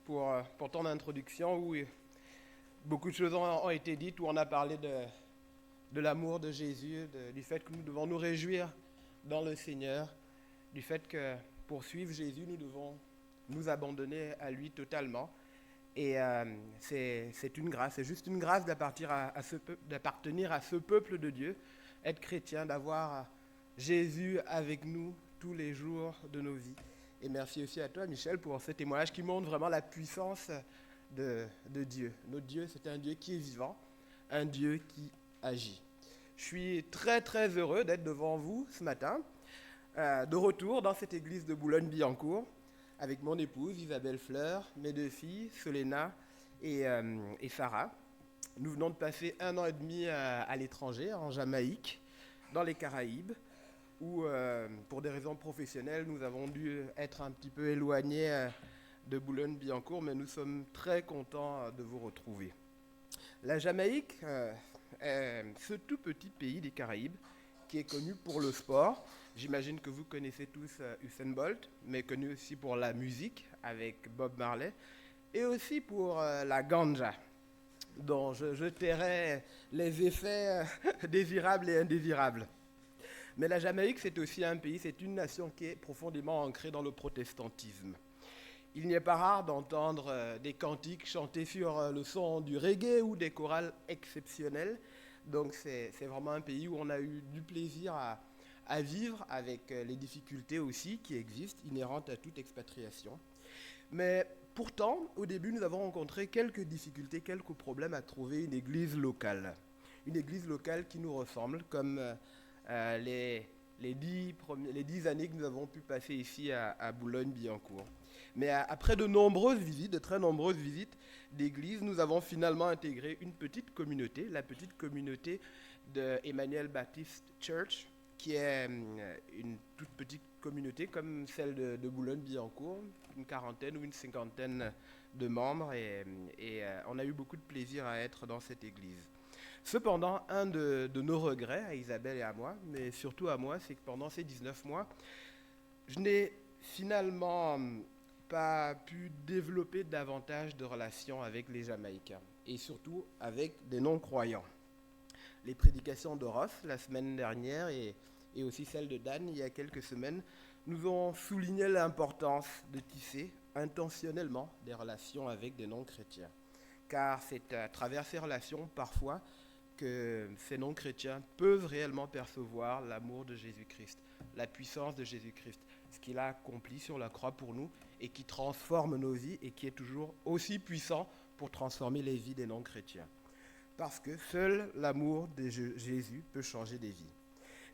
pour ton introduction où beaucoup de choses ont été dites, où on a parlé de l'amour de Jésus, du fait que nous devons nous réjouir dans le Seigneur, du fait que pour suivre Jésus, nous devons nous abandonner à lui totalement. Et c'est une grâce, c'est juste une grâce d'appartenir à ce peuple de Dieu, être chrétien, d'avoir Jésus avec nous tous les jours de nos vies. Et merci aussi à toi, Michel, pour ce témoignage qui montre vraiment la puissance de Dieu. Notre Dieu, c'est un Dieu qui est vivant, un Dieu qui agit. Je suis très très heureux d'être devant vous ce matin, de retour dans cette église de Boulogne-Billancourt, avec mon épouse Isabelle Fleur, mes deux filles, Solena et Sarah. Nous venons de passer 1 an et demi à l'étranger, en Jamaïque, dans les Caraïbes, où pour des raisons professionnelles, nous avons dû être un petit peu éloignés de Boulogne-Billancourt, mais nous sommes très contents de vous retrouver. La Jamaïque est ce tout petit pays des Caraïbes qui est connu pour le sport. J'imagine que vous connaissez tous Usain Bolt, mais connu aussi pour la musique avec Bob Marley, et aussi pour la ganja, dont je tairai les effets désirables et indésirables. Mais la Jamaïque, c'est aussi un pays, c'est une nation qui est profondément ancrée dans le protestantisme. Il n'est pas rare d'entendre des cantiques chantés sur le son du reggae ou des chorales exceptionnelles. Donc c'est vraiment un pays où on a eu du plaisir à vivre avec les difficultés aussi qui existent, inhérentes à toute expatriation. Mais pourtant, au début, nous avons rencontré quelques difficultés, quelques problèmes à trouver une église locale. Une église locale qui nous ressemble, comme les 10 années que nous avons pu passer ici à Boulogne-Billancourt. Mais après de nombreuses visites, de très nombreuses visites d'églises, nous avons finalement intégré une petite communauté, la petite communauté de Emmanuel Baptist Church, qui est une toute petite communauté comme celle de Boulogne-Billancourt, une quarantaine ou une cinquantaine de membres, et on a eu beaucoup de plaisir à être dans cette église. Cependant, un de nos regrets, à Isabelle et à moi, mais surtout à moi, c'est que pendant ces 19 mois, je n'ai finalement pas pu développer davantage de relations avec les Jamaïcains, et surtout avec des non-croyants. Les prédications de Ross la semaine dernière et aussi celles de Dan il y a quelques semaines nous ont souligné l'importance de tisser intentionnellement des relations avec des non-chrétiens. Car c'est à travers ces relations parfois que ces non-chrétiens peuvent réellement percevoir l'amour de Jésus-Christ, la puissance de Jésus-Christ, ce qu'il a accompli sur la croix pour nous et qui transforme nos vies et qui est toujours aussi puissant pour transformer les vies des non-chrétiens. Parce que seul l'amour de Jésus peut changer des vies.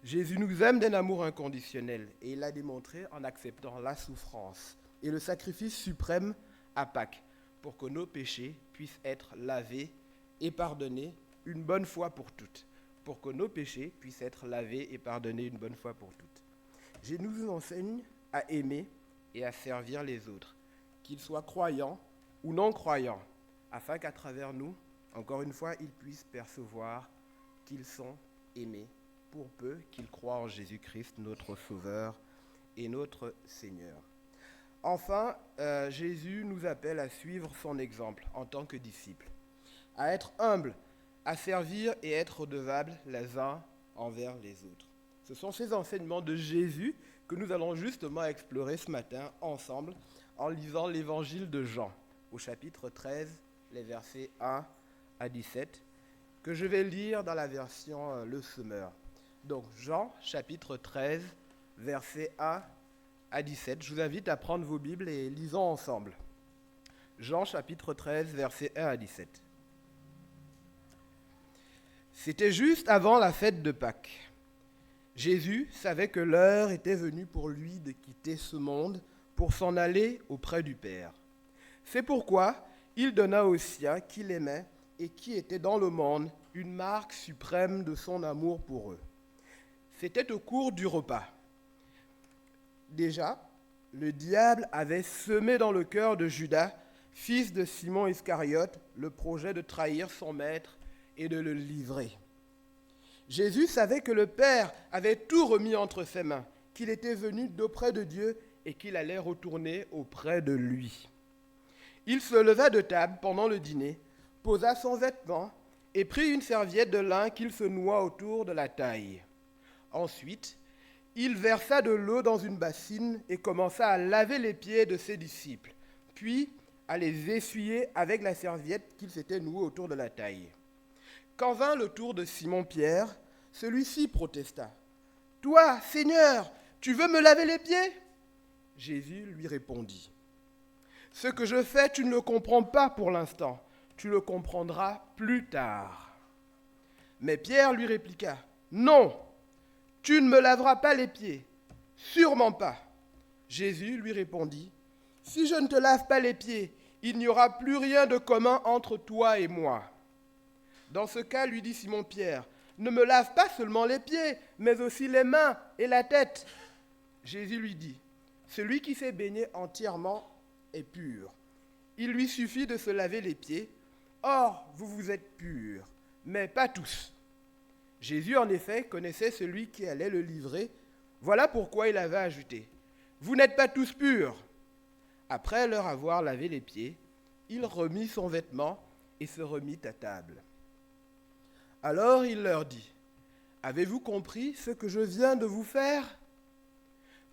Jésus nous aime d'un amour inconditionnel et il l'a démontré en acceptant la souffrance et le sacrifice suprême à Pâques pour que nos péchés puissent être lavés et pardonnés une bonne fois pour toutes. Pour que nos péchés puissent être lavés et pardonnés une bonne fois pour toutes. Jésus nous enseigne à aimer et à servir les autres, qu'ils soient croyants ou non croyants, afin qu'à travers nous, encore une fois, ils puissent percevoir qu'ils sont aimés pour peu qu'ils croient en Jésus-Christ, notre Sauveur et notre Seigneur. Enfin, Jésus nous appelle à suivre son exemple en tant que disciples, à être humbles, à servir et être redevables les uns envers les autres. Ce sont ces enseignements de Jésus que nous allons justement explorer ce matin ensemble en lisant l'évangile de Jean, au chapitre 13, les versets 1 à 17, que je vais lire dans la version Le Semeur. Donc Jean, chapitre 13, versets 1 à 17. Je vous invite à prendre vos Bibles et lisons ensemble. Jean, chapitre 13, versets 1 à 17. C'était juste avant la fête de Pâques. Jésus savait que l'heure était venue pour lui de quitter ce monde pour s'en aller auprès du Père. C'est pourquoi il donna aux siens qu'il aimait et qui étaient dans le monde une marque suprême de son amour pour eux. C'était au cours du repas. Déjà, le diable avait semé dans le cœur de Judas, fils de Simon Iscariote, le projet de trahir son maître et de le livrer. Jésus savait que le Père avait tout remis entre ses mains, qu'il était venu d'auprès de Dieu et qu'il allait retourner auprès de lui. Il se leva de table pendant le dîner, posa son vêtement et prit une serviette de lin qu'il se noua autour de la taille. Ensuite, il versa de l'eau dans une bassine et commença à laver les pieds de ses disciples, puis à les essuyer avec la serviette qu'il s'était nouée autour de la taille. Quand vint le tour de Simon-Pierre, celui-ci protesta. « Toi, Seigneur, tu veux me laver les pieds ?» Jésus lui répondit. « Ce que je fais, tu ne le comprends pas pour l'instant, tu le comprendras plus tard. » Mais Pierre lui répliqua. « Non, tu ne me laveras pas les pieds, sûrement pas. » Jésus lui répondit. « Si je ne te lave pas les pieds, il n'y aura plus rien de commun entre toi et moi. » Dans ce cas, lui dit Simon-Pierre, « Ne me lave pas seulement les pieds, mais aussi les mains et la tête. » Jésus lui dit, « Celui qui s'est baigné entièrement est pur. Il lui suffit de se laver les pieds. Or, vous êtes purs, mais pas tous. » Jésus, en effet, connaissait celui qui allait le livrer. Voilà pourquoi il avait ajouté, « Vous n'êtes pas tous purs. » Après leur avoir lavé les pieds, il remit son vêtement et se remit à table. Alors il leur dit, « Avez-vous compris ce que je viens de vous faire ?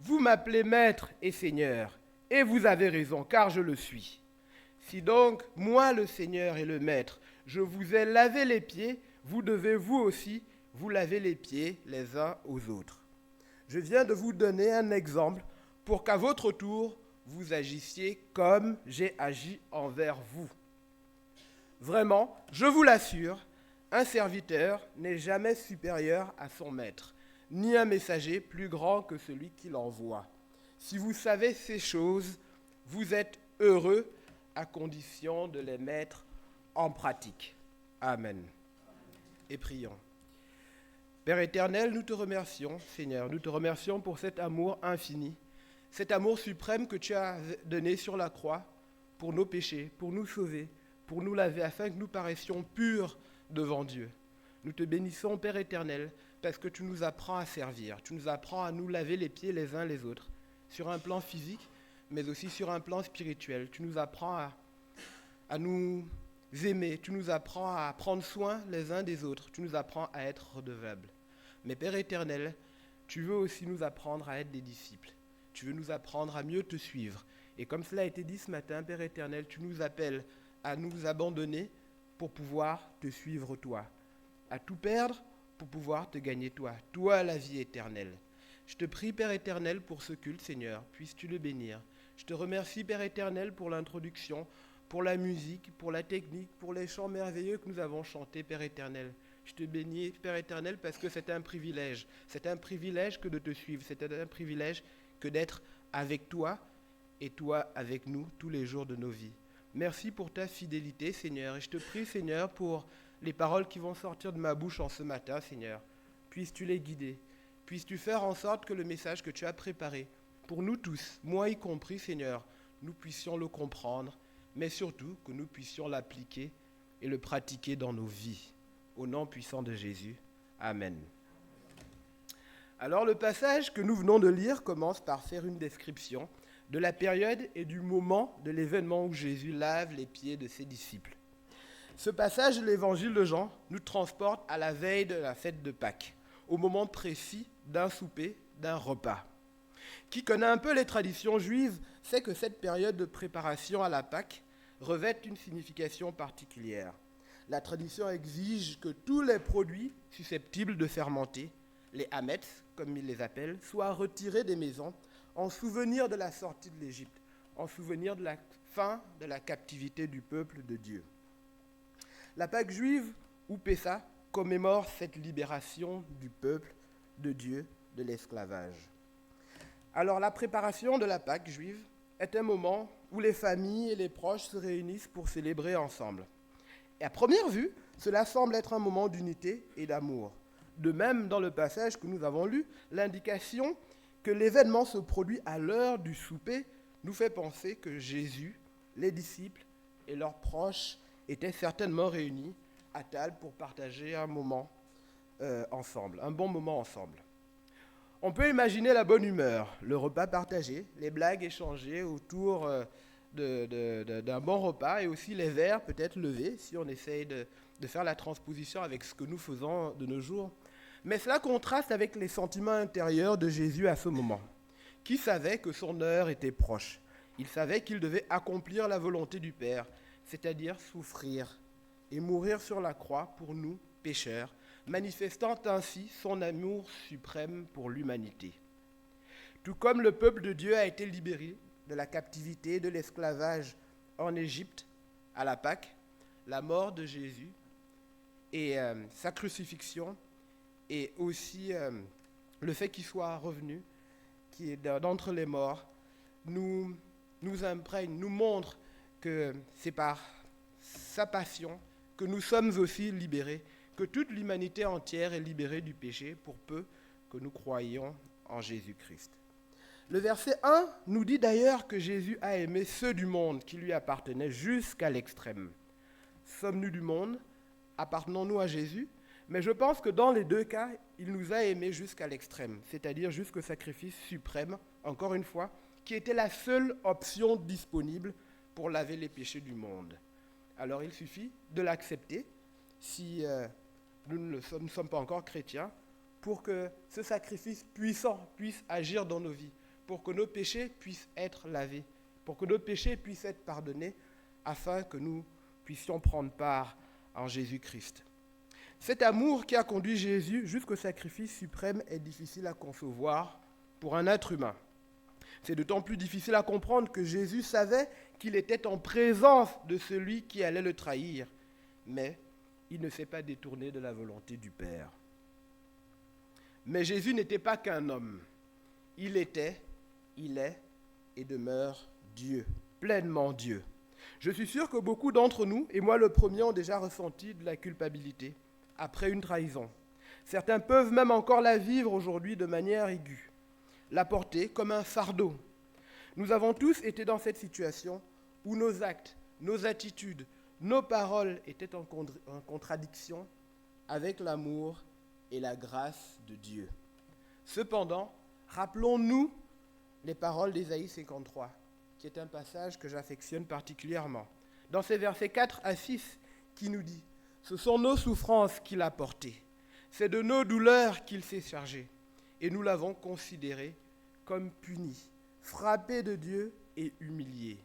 Vous m'appelez maître et seigneur, et vous avez raison, car je le suis. Si donc, moi le Seigneur et le Maître, je vous ai lavé les pieds, vous devez vous aussi vous laver les pieds les uns aux autres. Je viens de vous donner un exemple pour qu'à votre tour, vous agissiez comme j'ai agi envers vous. Vraiment, je vous l'assure, un serviteur n'est jamais supérieur à son maître, ni un messager plus grand que celui qui l'envoie. Si vous savez ces choses, vous êtes heureux à condition de les mettre en pratique. Amen. Et prions. Père éternel, nous te remercions, Seigneur, nous te remercions pour cet amour infini, cet amour suprême que tu as donné sur la croix pour nos péchés, pour nous sauver, pour nous laver, afin que nous paraissions purs devant Dieu. Nous te bénissons, Père éternel, parce que tu nous apprends à servir, tu nous apprends à nous laver les pieds les uns les autres, sur un plan physique, mais aussi sur un plan spirituel. Tu nous apprends à nous aimer, tu nous apprends à prendre soin les uns des autres, tu nous apprends à être redevables. Mais Père éternel, tu veux aussi nous apprendre à être des disciples. Tu veux nous apprendre à mieux te suivre. Et comme cela a été dit ce matin, Père éternel, tu nous appelles à nous abandonner pour pouvoir te suivre toi, à tout perdre pour pouvoir te gagner toi, toi la vie éternelle. Je te prie, Père éternel, pour ce culte, Seigneur, puisses-tu le bénir. Je te remercie, Père éternel, pour l'introduction, pour la musique, pour la technique, pour les chants merveilleux que nous avons chantés, Père éternel. Je te bénis, Père éternel, parce que c'est un privilège. C'est un privilège que de te suivre. C'est un privilège que d'être avec toi et toi avec nous tous les jours de nos vies. Merci pour ta fidélité, Seigneur. Et je te prie, Seigneur, pour les paroles qui vont sortir de ma bouche en ce matin, Seigneur. Puisses-tu les guider. Puisses-tu faire en sorte que le message que tu as préparé, pour nous tous, moi y compris, Seigneur, nous puissions le comprendre, mais surtout que nous puissions l'appliquer et le pratiquer dans nos vies. Au nom puissant de Jésus. Amen. Alors le passage que nous venons de lire commence par faire une description de la période et du moment de l'événement où Jésus lave les pieds de ses disciples. Ce passage de l'évangile de Jean nous transporte à la veille de la fête de Pâques, au moment précis d'un souper, d'un repas. Qui connaît un peu les traditions juives sait que cette période de préparation à la Pâques revêt une signification particulière. La tradition exige que tous les produits susceptibles de fermenter, les hametz, comme ils les appellent, soient retirés des maisons en souvenir de la sortie de l'Égypte, en souvenir de la fin de la captivité du peuple de Dieu. La Pâque juive, ou Pessa, commémore cette libération du peuple de Dieu de l'esclavage. Alors la préparation de la Pâque juive est un moment où les familles et les proches se réunissent pour célébrer ensemble. Et à première vue, cela semble être un moment d'unité et d'amour. De même, dans le passage que nous avons lu, l'indication que l'événement se produit à l'heure du souper nous fait penser que Jésus, les disciples et leurs proches étaient certainement réunis à table pour partager un moment ensemble, un bon moment ensemble. On peut imaginer la bonne humeur, le repas partagé, les blagues échangées autour d'un bon repas, et aussi les verres peut-être levés, si on essaye de faire la transposition avec ce que nous faisons de nos jours. Mais cela contraste avec les sentiments intérieurs de Jésus à ce moment, qui savait que son heure était proche. Il savait qu'il devait accomplir la volonté du Père, c'est-à-dire souffrir et mourir sur la croix pour nous, pécheurs, manifestant ainsi son amour suprême pour l'humanité. Tout comme le peuple de Dieu a été libéré de la captivité, de l'esclavage en Égypte à la Pâque, la mort de Jésus et sa crucifixion, et aussi le fait qu'il soit revenu, qui est d'entre les morts, nous imprègne, nous montre que c'est par sa passion que nous sommes aussi libérés, que toute l'humanité entière est libérée du péché pour peu que nous croyions en Jésus-Christ. Le verset 1 nous dit d'ailleurs que Jésus a aimé ceux du monde qui lui appartenaient jusqu'à l'extrême. Sommes-nous du monde? Appartenons-nous à Jésus? Mais je pense que dans les deux cas, il nous a aimés jusqu'à l'extrême, c'est-à-dire jusqu'au sacrifice suprême, encore une fois, qui était la seule option disponible pour laver les péchés du monde. Alors il suffit de l'accepter si nous ne sommes pas encore chrétiens, pour que ce sacrifice puissant puisse agir dans nos vies, pour que nos péchés puissent être lavés, pour que nos péchés puissent être pardonnés, afin que nous puissions prendre part en Jésus-Christ. Cet amour qui a conduit Jésus jusqu'au sacrifice suprême est difficile à concevoir pour un être humain. C'est d'autant plus difficile à comprendre que Jésus savait qu'il était en présence de celui qui allait le trahir, mais il ne s'est pas détourné de la volonté du Père. Mais Jésus n'était pas qu'un homme. Il était, il est et demeure Dieu, pleinement Dieu. Je suis sûr que beaucoup d'entre nous, et moi le premier, ont déjà ressenti de la culpabilité après une trahison. Certains peuvent même encore la vivre aujourd'hui de manière aiguë, la porter comme un fardeau. Nous avons tous été dans cette situation où nos actes, nos attitudes, nos paroles étaient en contradiction avec l'amour et la grâce de Dieu. Cependant, rappelons-nous les paroles d'Ésaïe 53, qui est un passage que j'affectionne particulièrement. Dans ces versets 4 à 6, qui nous dit « Ce sont nos souffrances qu'il a portées, c'est de nos douleurs qu'il s'est chargé, et nous l'avons considéré comme puni, frappé de Dieu et humilié.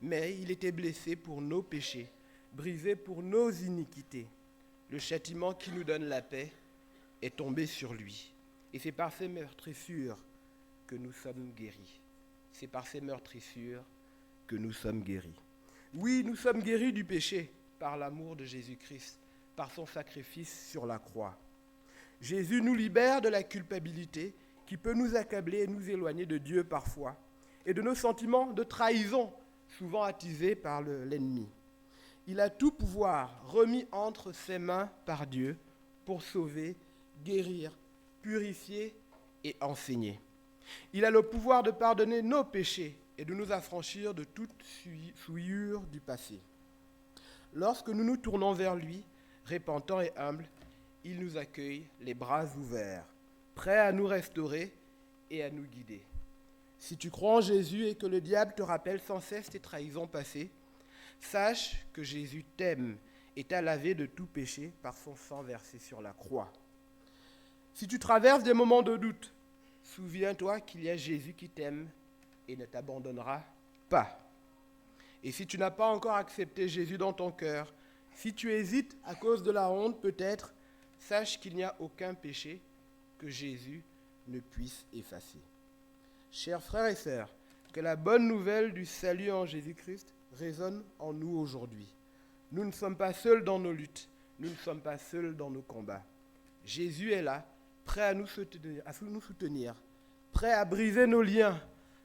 Mais il était blessé pour nos péchés, brisé pour nos iniquités. Le châtiment qui nous donne la paix est tombé sur lui. Et c'est par ses meurtrissures que nous sommes guéris. C'est par ces meurtrissures que nous sommes guéris. Oui, nous sommes guéris du péché par l'amour de Jésus-Christ, par son sacrifice sur la croix. Jésus nous libère de la culpabilité qui peut nous accabler et nous éloigner de Dieu parfois, et de nos sentiments de trahison, souvent attisés par l'ennemi. Il a tout pouvoir remis entre ses mains par Dieu pour sauver, guérir, purifier et enseigner. Il a le pouvoir de pardonner nos péchés et de nous affranchir de toute souillure du passé. Lorsque nous nous tournons vers lui, repentants et humbles, il nous accueille les bras ouverts, prêt à nous restaurer et à nous guider. Si tu crois en Jésus et que le diable te rappelle sans cesse tes trahisons passées, sache que Jésus t'aime et t'a lavé de tout péché par son sang versé sur la croix. Si tu traverses des moments de doute, souviens-toi qu'il y a Jésus qui t'aime et ne t'abandonnera pas. Et si tu n'as pas encore accepté Jésus dans ton cœur, si tu hésites à cause de la honte peut-être, sache qu'il n'y a aucun péché que Jésus ne puisse effacer. Chers frères et sœurs, que la bonne nouvelle du salut en Jésus-Christ résonne en nous aujourd'hui. Nous ne sommes pas seuls dans nos luttes, nous ne sommes pas seuls dans nos combats. Jésus est là, prêt à nous soutenir, prêt à briser nos liens,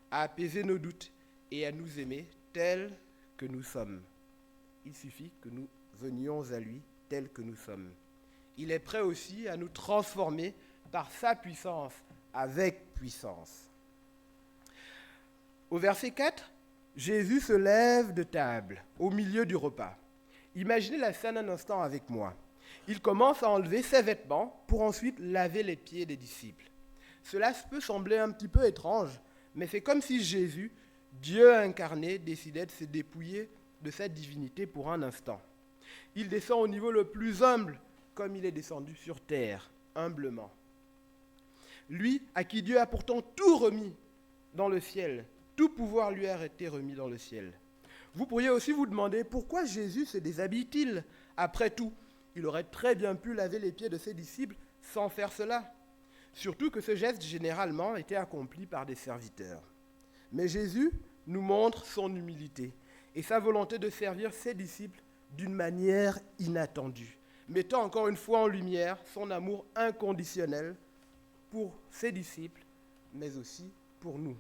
à apaiser nos doutes et à nous aimer tels que nous sommes. Il suffit que nous venions à lui tels que nous sommes. Il est prêt aussi à nous transformer par sa puissance, avec puissance. Au verset 4, Jésus se lève de table, au milieu du repas. Imaginez la scène un instant avec moi. Il commence à enlever ses vêtements pour ensuite laver les pieds des disciples. Cela peut sembler un petit peu étrange, mais c'est comme si Jésus Dieu incarné décidait de se dépouiller de sa divinité pour un instant. Il descend au niveau le plus humble, comme il est descendu sur terre, humblement. Lui, à qui Dieu a pourtant tout remis dans le ciel, tout pouvoir lui a été remis dans le ciel. Vous pourriez aussi vous demander pourquoi Jésus se déshabille-t-il? Après tout, il aurait très bien pu laver les pieds de ses disciples sans faire cela. Surtout que ce geste, généralement, était accompli par des serviteurs. Mais Jésus nous montre son humilité et sa volonté de servir ses disciples d'une manière inattendue, mettant encore une fois en lumière son amour inconditionnel pour ses disciples, mais aussi pour nous.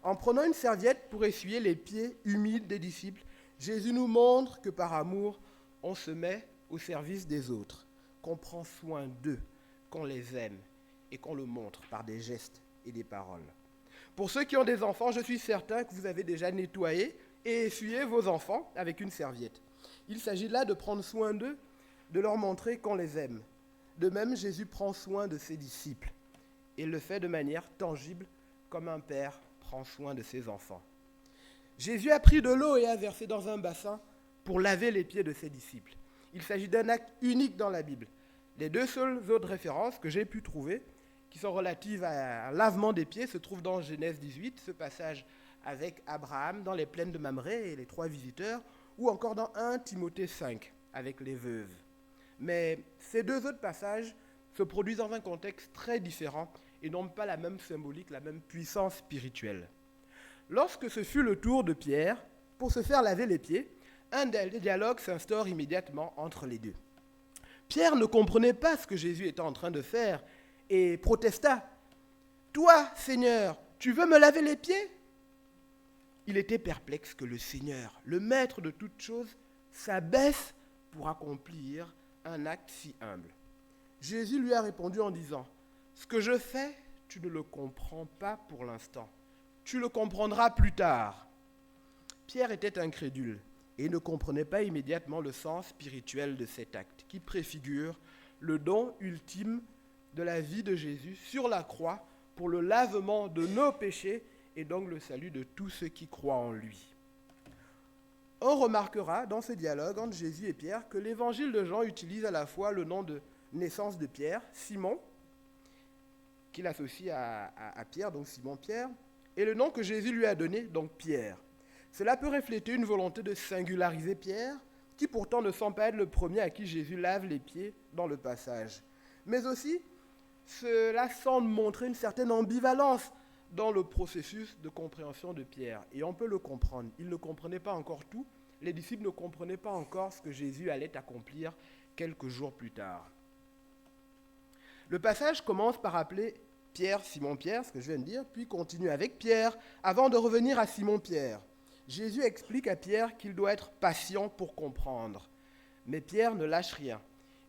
En prenant une serviette pour essuyer les pieds humides des disciples, Jésus nous montre que par amour, on se met au service des autres, qu'on prend soin d'eux, qu'on les aime et qu'on le montre par des gestes et des paroles. Pour ceux qui ont des enfants, je suis certain que vous avez déjà nettoyé et essuyé vos enfants avec une serviette. Il s'agit là de prendre soin d'eux, de leur montrer qu'on les aime. De même, Jésus prend soin de ses disciples et le fait de manière tangible, comme un père prend soin de ses enfants. Jésus a pris de l'eau et a versé dans un bassin pour laver les pieds de ses disciples. Il s'agit d'un acte unique dans la Bible. Les deux seules autres références que j'ai pu trouver, qui sont relatives à un lavement des pieds, se trouvent dans Genèse 18, ce passage avec Abraham dans les plaines de Mamré et les 3 visiteurs, ou encore dans 1 Timothée 5, avec les veuves. Mais ces deux autres passages se produisent dans un contexte très différent et n'ont pas la même symbolique, la même puissance spirituelle. Lorsque ce fut le tour de Pierre, pour se faire laver les pieds, un dialogue s'instaure immédiatement entre les deux. Pierre ne comprenait pas ce que Jésus était en train de faire et protesta. « Toi, Seigneur, tu veux me laver les pieds ?» Il était perplexe que le Seigneur, le maître de toutes choses, s'abaisse pour accomplir un acte si humble. Jésus lui a répondu en disant, « Ce que je fais, tu ne le comprends pas pour l'instant. Tu le comprendras plus tard. » Pierre était incrédule et ne comprenait pas immédiatement le sens spirituel de cet acte, qui préfigure le don ultime de la vie de Jésus sur la croix pour le lavement de nos péchés et donc le salut de tous ceux qui croient en lui. On remarquera dans ce dialogue entre Jésus et Pierre que l'évangile de Jean utilise à la fois le nom de naissance de Pierre, Simon, qu'il associe à Pierre, donc Simon-Pierre, et le nom que Jésus lui a donné, donc Pierre. Cela peut refléter une volonté de singulariser Pierre, qui pourtant ne semble pas être le premier à qui Jésus lave les pieds dans le passage. Mais aussi, cela semble montrer une certaine ambivalence dans le processus de compréhension de Pierre. Et on peut le comprendre. Il ne comprenait pas encore tout. Les disciples ne comprenaient pas encore ce que Jésus allait accomplir quelques jours plus tard. Le passage commence par appeler Pierre, Simon-Pierre, ce que je viens de dire, puis continue avec Pierre, avant de revenir à Simon-Pierre. Jésus explique à Pierre qu'il doit être patient pour comprendre. Mais Pierre ne lâche rien.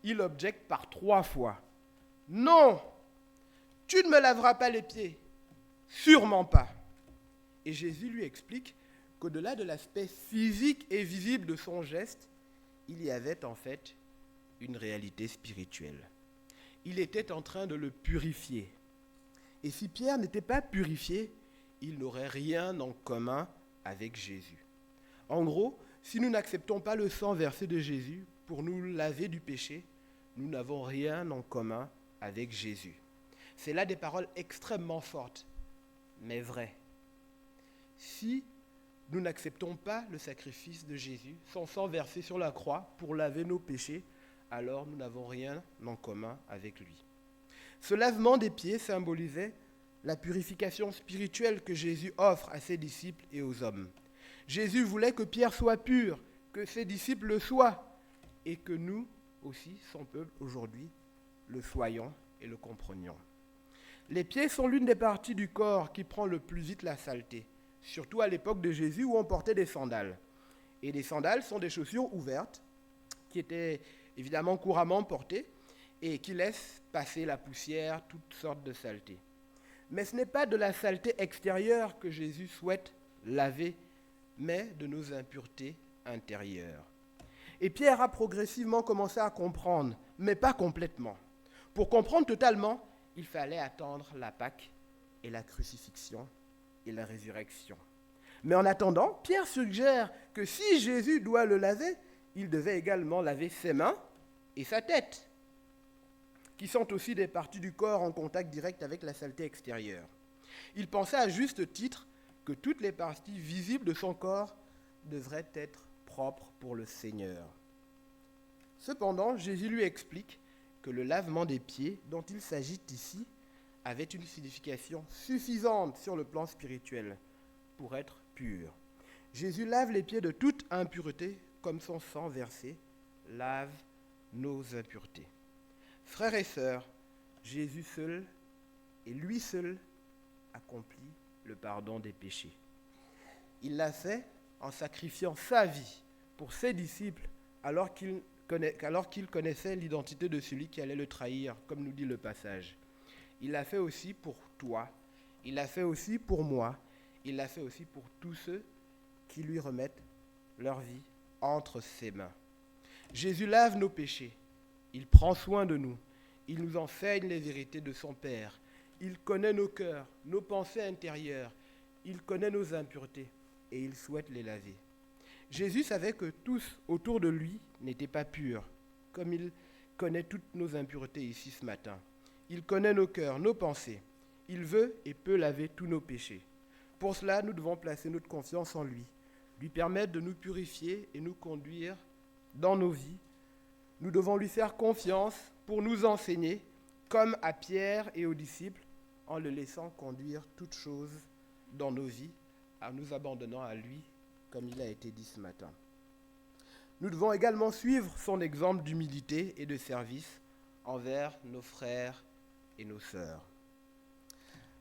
Il objecte par 3 fois. « Non, tu ne me laveras pas les pieds. Sûrement pas. » Et Jésus lui explique qu'au-delà de l'aspect physique et visible de son geste, il y avait en fait une réalité spirituelle. Il était en train de le purifier. Et si Pierre n'était pas purifié, il n'aurait rien en commun avec Jésus. En gros, si nous n'acceptons pas le sang versé de Jésus pour nous laver du péché, nous n'avons rien en commun avec Jésus. C'est là des paroles extrêmement fortes, mais vraies. Si nous n'acceptons pas le sacrifice de Jésus, son sang versé sur la croix pour laver nos péchés, alors nous n'avons rien en commun avec lui. Ce lavement des pieds symbolisait la purification spirituelle que Jésus offre à ses disciples et aux hommes. Jésus voulait que Pierre soit pur, que ses disciples le soient, et que nous aussi, son peuple aujourd'hui, le soyons et le comprenions. Les pieds sont l'une des parties du corps qui prend le plus vite la saleté, surtout à l'époque de Jésus où on portait des sandales. Et les sandales sont des chaussures ouvertes qui étaient évidemment couramment portées et qui laissent passer la poussière, toutes sortes de saletés. Mais ce n'est pas de la saleté extérieure que Jésus souhaite laver, mais de nos impuretés intérieures. Et Pierre a progressivement commencé à comprendre, mais pas complètement. Pour comprendre totalement, il fallait attendre la Pâque et la crucifixion et la résurrection. Mais en attendant, Pierre suggère que si Jésus doit le laver, il devait également laver ses mains et sa tête, qui sont aussi des parties du corps en contact direct avec la saleté extérieure. Il pensait à juste titre que toutes les parties visibles de son corps devraient être propres pour le Seigneur. Cependant, Jésus lui explique que le lavement des pieds dont il s'agit ici avait une signification suffisante sur le plan spirituel pour être pur. Jésus lave les pieds de toute impureté comme son sang versé lave nos impuretés. Frères et sœurs, Jésus seul et lui seul accomplit le pardon des péchés. Il l'a fait en sacrifiant sa vie pour ses disciples alors qu'il connaissait l'identité de celui qui allait le trahir, comme nous dit le passage. Il l'a fait aussi pour toi, il l'a fait aussi pour moi, il l'a fait aussi pour tous ceux qui lui remettent leur vie entre ses mains. Jésus lave nos péchés, il prend soin de nous, il nous enseigne les vérités de son Père, il connaît nos cœurs, nos pensées intérieures, il connaît nos impuretés et il souhaite les laver. Jésus savait que tous autour de lui n'étaient pas purs, comme il connaît toutes nos impuretés ici ce matin. Il connaît nos cœurs, nos pensées. Il veut et peut laver tous nos péchés. Pour cela, nous devons placer notre confiance en lui, lui permettre de nous purifier et nous conduire dans nos vies. Nous devons lui faire confiance pour nous enseigner, comme à Pierre et aux disciples, en le laissant conduire toutes choses dans nos vies, en nous abandonnant à lui, comme il a été dit ce matin. Nous devons également suivre son exemple d'humilité et de service envers nos frères et nos sœurs.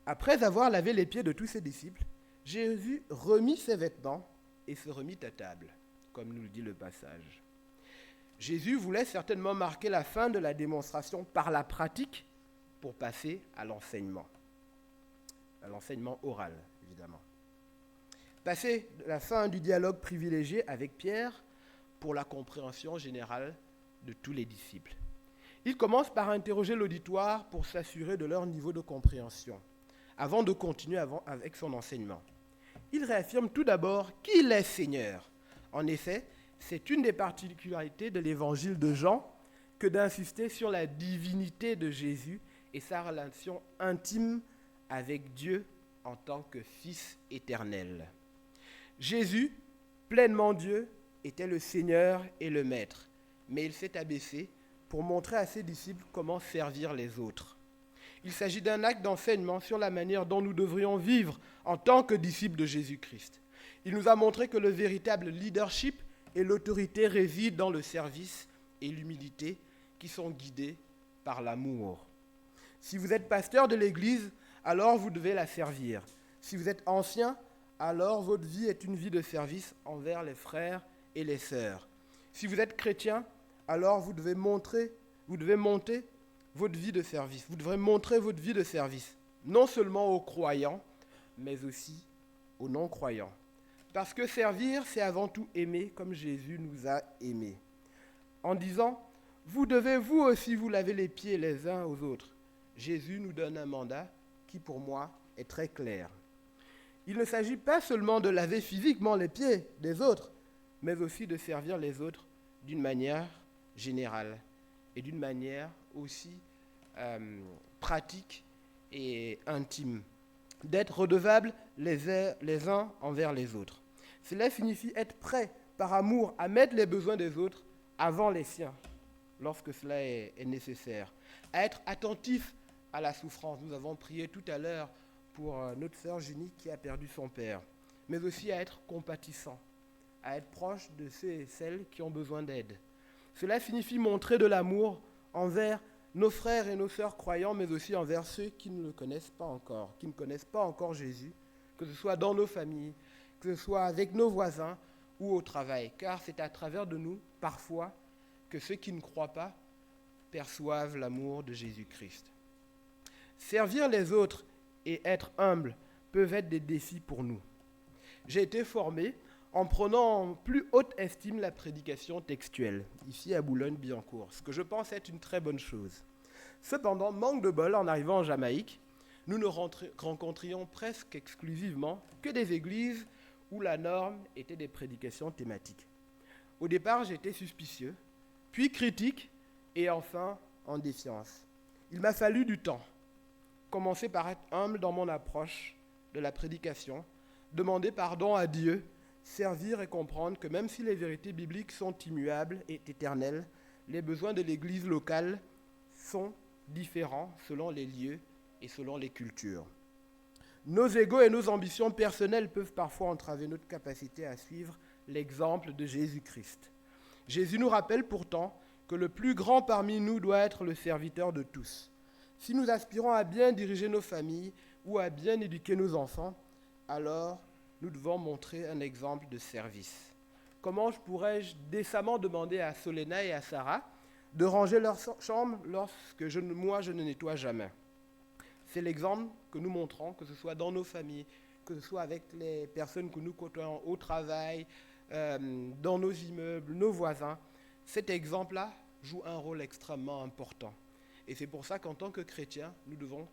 Après avoir lavé les pieds de tous ses disciples, Jésus remit ses vêtements et se remit à table, comme nous le dit le passage. Jésus voulait certainement marquer la fin de la démonstration par la pratique pour passer à l'enseignement oral, évidemment. Passer la fin du dialogue privilégié avec Pierre pour la compréhension générale de tous les disciples. Il commence par interroger l'auditoire pour s'assurer de leur niveau de compréhension, avant de continuer avec son enseignement. Il réaffirme tout d'abord qu'il est Seigneur. En effet, c'est une des particularités de l'évangile de Jean que d'insister sur la divinité de Jésus et sa relation intime avec Dieu en tant que Fils éternel. Jésus, pleinement Dieu, était le Seigneur et le Maître, mais il s'est abaissé pour montrer à ses disciples comment servir les autres. Il s'agit d'un acte d'enseignement sur la manière dont nous devrions vivre en tant que disciples de Jésus-Christ. Il nous a montré que le véritable leadership et l'autorité résident dans le service et l'humilité qui sont guidés par l'amour. Si vous êtes pasteur de l'Église, alors vous devez la servir. Si vous êtes ancien, alors votre vie est une vie de service envers les frères et les sœurs. Si vous êtes chrétien, alors vous devez monter votre vie de service. Vous devrez montrer votre vie de service, non seulement aux croyants, mais aussi aux non-croyants. Parce que servir, c'est avant tout aimer comme Jésus nous a aimés. En disant, vous devez vous aussi vous laver les pieds les uns aux autres. Jésus nous donne un mandat qui pour moi est très clair. Il ne s'agit pas seulement de laver physiquement les pieds des autres, mais aussi de servir les autres d'une manière générale et d'une manière aussi pratique et intime, d'être redevables les uns envers les autres. Cela signifie être prêt par amour à mettre les besoins des autres avant les siens, lorsque cela est nécessaire, à être attentif à la souffrance. Nous avons prié tout à l'heure pour notre sœur Junie qui a perdu son père, mais aussi à être compatissant, à être proche de ceux et celles qui ont besoin d'aide. Cela signifie montrer de l'amour envers nos frères et nos sœurs croyants, mais aussi envers ceux qui ne le connaissent pas encore, qui ne connaissent pas encore Jésus, que ce soit dans nos familles, que ce soit avec nos voisins ou au travail, car c'est à travers de nous, parfois, que ceux qui ne croient pas perçoivent l'amour de Jésus-Christ. Servir les autres et être humble peuvent être des défis pour nous. J'ai été formé en prenant en plus haute estime la prédication textuelle, ici à Boulogne-Billancourt, ce que je pense être une très bonne chose. Cependant, manque de bol, en arrivant en Jamaïque, nous ne rencontrions presque exclusivement que des églises où la norme était des prédications thématiques. Au départ, j'étais suspicieux, puis critique, et enfin en défiance. Il m'a fallu du temps. Commencer par être humble dans mon approche de la prédication, demander pardon à Dieu, servir et comprendre que même si les vérités bibliques sont immuables et éternelles, les besoins de l'Église locale sont différents selon les lieux et selon les cultures. Nos égos et nos ambitions personnelles peuvent parfois entraver notre capacité à suivre l'exemple de Jésus-Christ. Jésus nous rappelle pourtant que le plus grand parmi nous doit être le serviteur de tous. Si nous aspirons à bien diriger nos familles ou à bien éduquer nos enfants, alors nous devons montrer un exemple de service. Comment pourrais-je décemment demander à Solena et à Sarah de ranger leur chambre lorsque moi je ne nettoie jamais? C'est l'exemple que nous montrons, que ce soit dans nos familles, que ce soit avec les personnes que nous côtoyons au travail, dans nos immeubles, nos voisins. Cet exemple-là joue un rôle extrêmement important. Et c'est pour ça qu'en tant que chrétiens, nous devons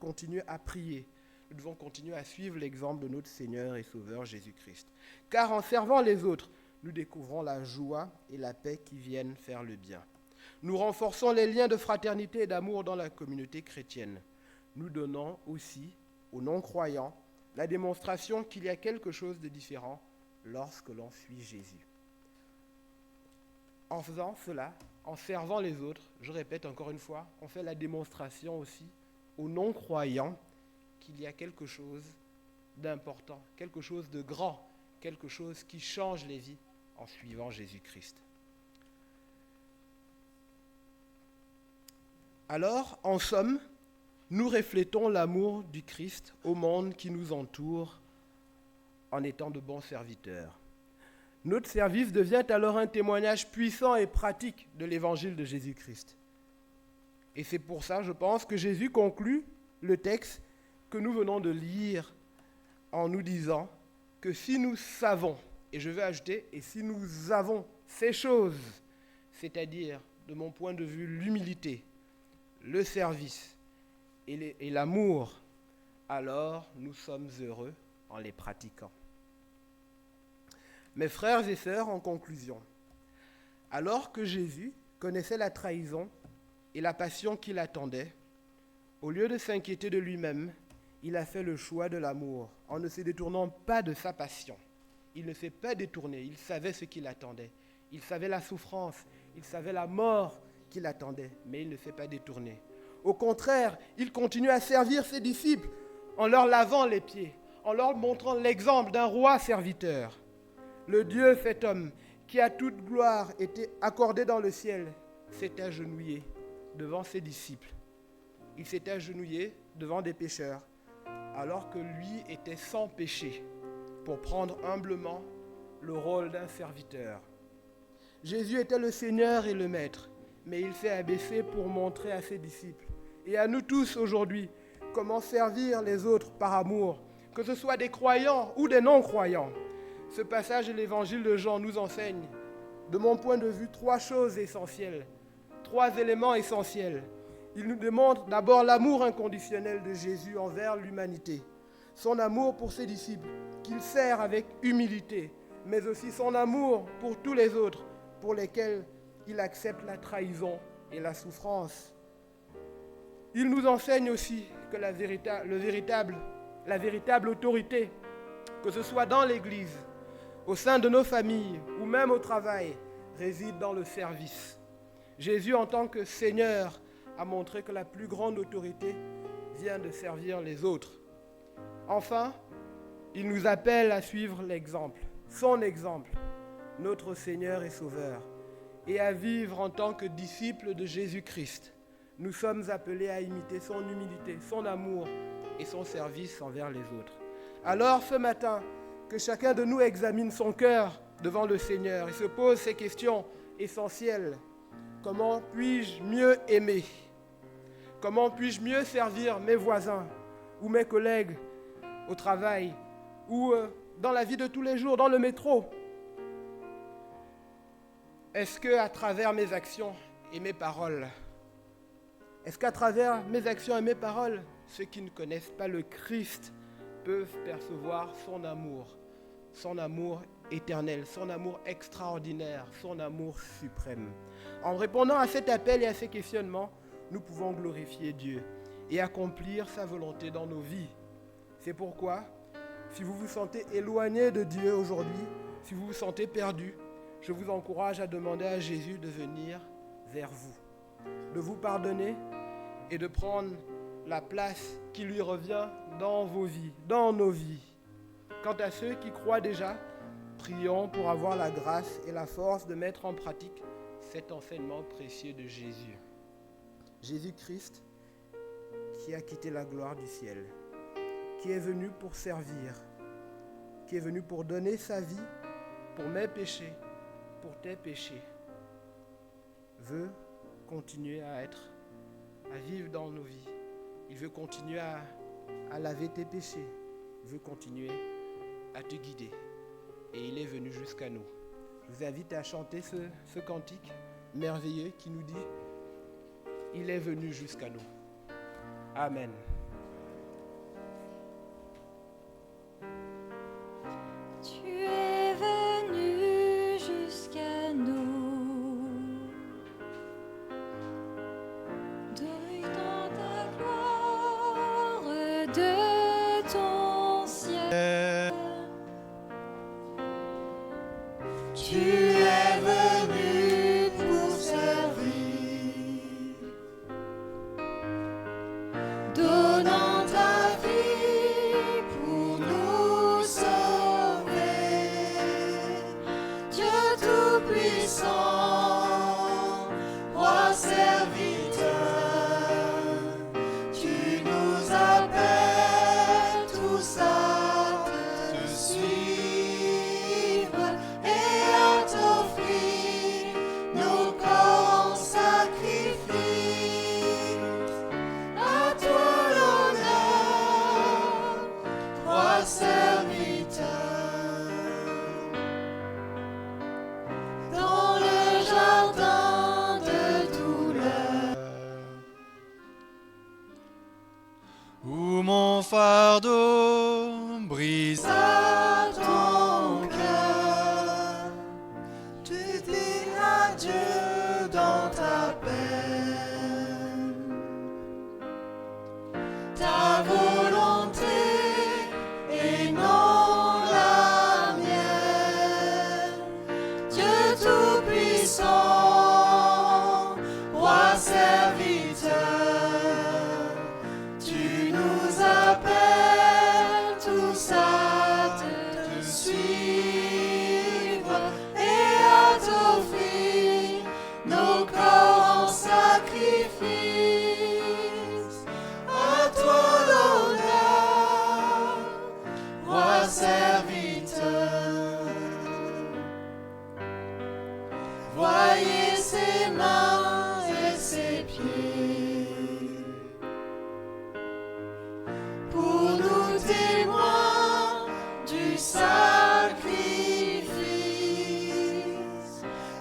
continuer à prier. Nous devons continuer à suivre l'exemple de notre Seigneur et Sauveur Jésus-Christ. Car en servant les autres, nous découvrons la joie et la paix qui viennent faire le bien. Nous renforçons les liens de fraternité et d'amour dans la communauté chrétienne. Nous donnons aussi aux non-croyants la démonstration qu'il y a quelque chose de différent lorsque l'on suit Jésus. En faisant cela, en servant les autres, je répète encore une fois, on fait la démonstration aussi aux non-croyants qu'il y a quelque chose d'important, quelque chose de grand, quelque chose qui change les vies en suivant Jésus-Christ. Alors, en somme, nous reflétons l'amour du Christ au monde qui nous entoure en étant de bons serviteurs. Notre service devient alors un témoignage puissant et pratique de l'évangile de Jésus-Christ. Et c'est pour ça, je pense, que Jésus conclut le texte que nous venons de lire en nous disant que si nous savons, et je vais ajouter, et si nous avons ces choses, c'est-à-dire, de mon point de vue, l'humilité, le service et l'amour, alors nous sommes heureux en les pratiquant. Mes frères et sœurs, en conclusion, alors que Jésus connaissait la trahison et la passion qui l'attendait, au lieu de s'inquiéter de lui-même, il a fait le choix de l'amour en ne se détournant pas de sa passion. Il ne s'est pas détourné, il savait ce qui l'attendait. Il savait la souffrance, il savait la mort qui l'attendait, mais il ne s'est pas détourné. Au contraire, il continue à servir ses disciples en leur lavant les pieds, en leur montrant l'exemple d'un roi serviteur. Le Dieu fait homme, qui a toute gloire été accordée dans le ciel, s'est agenouillé devant ses disciples. Il s'est agenouillé devant des pécheurs, alors que lui était sans péché, pour prendre humblement le rôle d'un serviteur. Jésus était le Seigneur et le Maître, mais il s'est abaissé pour montrer à ses disciples, et à nous tous aujourd'hui, comment servir les autres par amour, que ce soit des croyants ou des non-croyants. Ce passage de l'évangile de Jean nous enseigne, de mon point de vue, trois choses essentielles, trois éléments essentiels. Il nous démontre d'abord l'amour inconditionnel de Jésus envers l'humanité, son amour pour ses disciples, qu'il sert avec humilité, mais aussi son amour pour tous les autres, pour lesquels il accepte la trahison et la souffrance. Il nous enseigne aussi que la véritable autorité, que ce soit dans l'Église, au sein de nos familles ou même au travail, réside dans le service. Jésus, en tant que Seigneur, a montré que la plus grande autorité vient de servir les autres. Enfin, il nous appelle à suivre l'exemple, son exemple, notre Seigneur et Sauveur, et à vivre en tant que disciples de Jésus-Christ. Nous sommes appelés à imiter son humilité, son amour et son service envers les autres. Alors, ce matin, que chacun de nous examine son cœur devant le Seigneur et se pose ces questions essentielles. Comment puis-je mieux aimer? Comment puis-je mieux servir mes voisins ou mes collègues au travail ou dans la vie de tous les jours, dans le métro? Est-ce qu'à travers mes actions et mes paroles, ceux qui ne connaissent pas le Christ peuvent percevoir son amour, son amour éternel, son amour extraordinaire, son amour suprême. En répondant à cet appel et à ces questionnements, nous pouvons glorifier Dieu et accomplir sa volonté dans nos vies. C'est pourquoi, si vous vous sentez éloigné de Dieu aujourd'hui, si vous vous sentez perdu, je vous encourage à demander à Jésus de venir vers vous, de vous pardonner et de prendre la place qui lui revient dans vos vies, dans nos vies. Quant à ceux qui croient déjà, prions pour avoir la grâce et la force de mettre en pratique cet enseignement précieux de Jésus. Jésus-Christ qui a quitté la gloire du ciel, qui est venu pour servir, qui est venu pour donner sa vie pour mes péchés, pour tes péchés, veut continuer à vivre dans nos vies. Il veut continuer à laver tes péchés, il veut continuer à te guider. Et il est venu jusqu'à nous. Je vous invite à chanter ce cantique merveilleux qui nous dit « Il est venu jusqu'à nous ». Amen. Tu es venu jusqu'à nous, dans ta gloire de ton ciel. Tu es venu pour servir, donnant ta vie pour nous sauver. Dieu Tout-Puissant, Roi serviteur, tu nous appelles tous à te suivre et à t'offrir nos corps en sacrifice. À toi l'honneur, Roi serviteur. Dans le jardin de douleur, où mon fardeau brise. à ton cœur, tu dis adieu dans ta peine. Ta volonté et non la mienne. Dieu Tout-Puissant, Roi serviteur, tu nous appelles tous à te suivre et à t'offrir nos corps en sacrifice. À toi l'honneur, Roi serviteur. Voyez ses mains et ses pieds, pour nous témoins du sacrifice.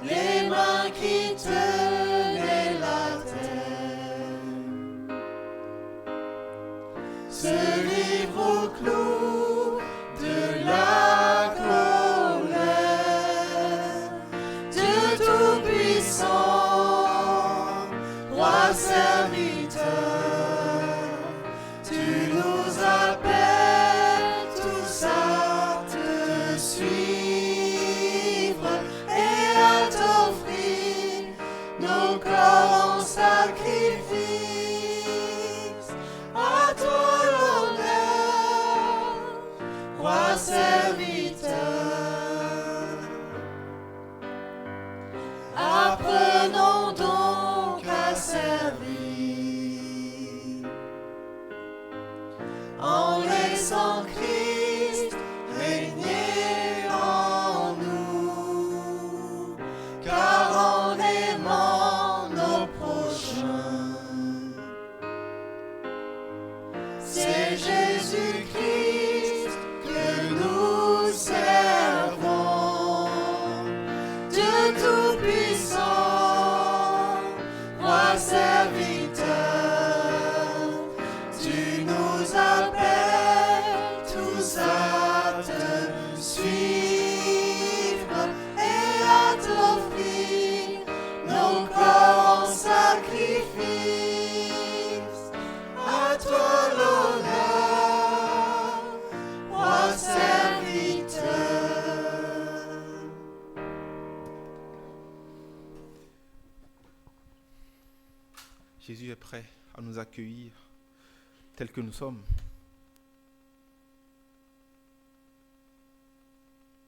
Les mains qui tenaient la terre se livrent au clou de la colère. Dieu Tout-Puissant, Roi serviteur, tu nous appelles tous à te suivre et à t'offrir nos corps en sacrifice. À toi l'honneur, Roi serviteur. Apprenons donc à servir en laissant Christ régner en nous, car en aimant nos prochains, c'est Jésus-Christ que nous servons. Dieu Tout-Puissant, Roi serviteur, tu nous appelles tous à te suivre Jésus est prêt à nous accueillir tels que nous sommes.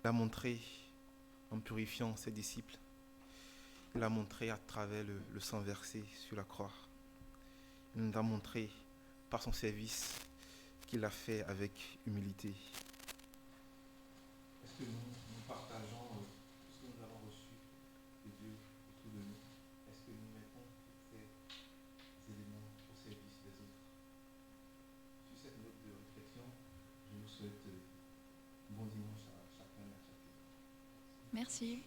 Il a montré en purifiant ses disciples. Il a montré à travers le sang versé sur la croix. Il nous a montré par son service qu'il l'a fait avec humilité. Est-ce que nous partageons tout ce que nous avons reçu de Dieu autour de nous? Est-ce que nous mettons tous ces éléments au service des autres? Sur cette note de réflexion, je vous souhaite bon dimanche à chacun et à chacune. Merci.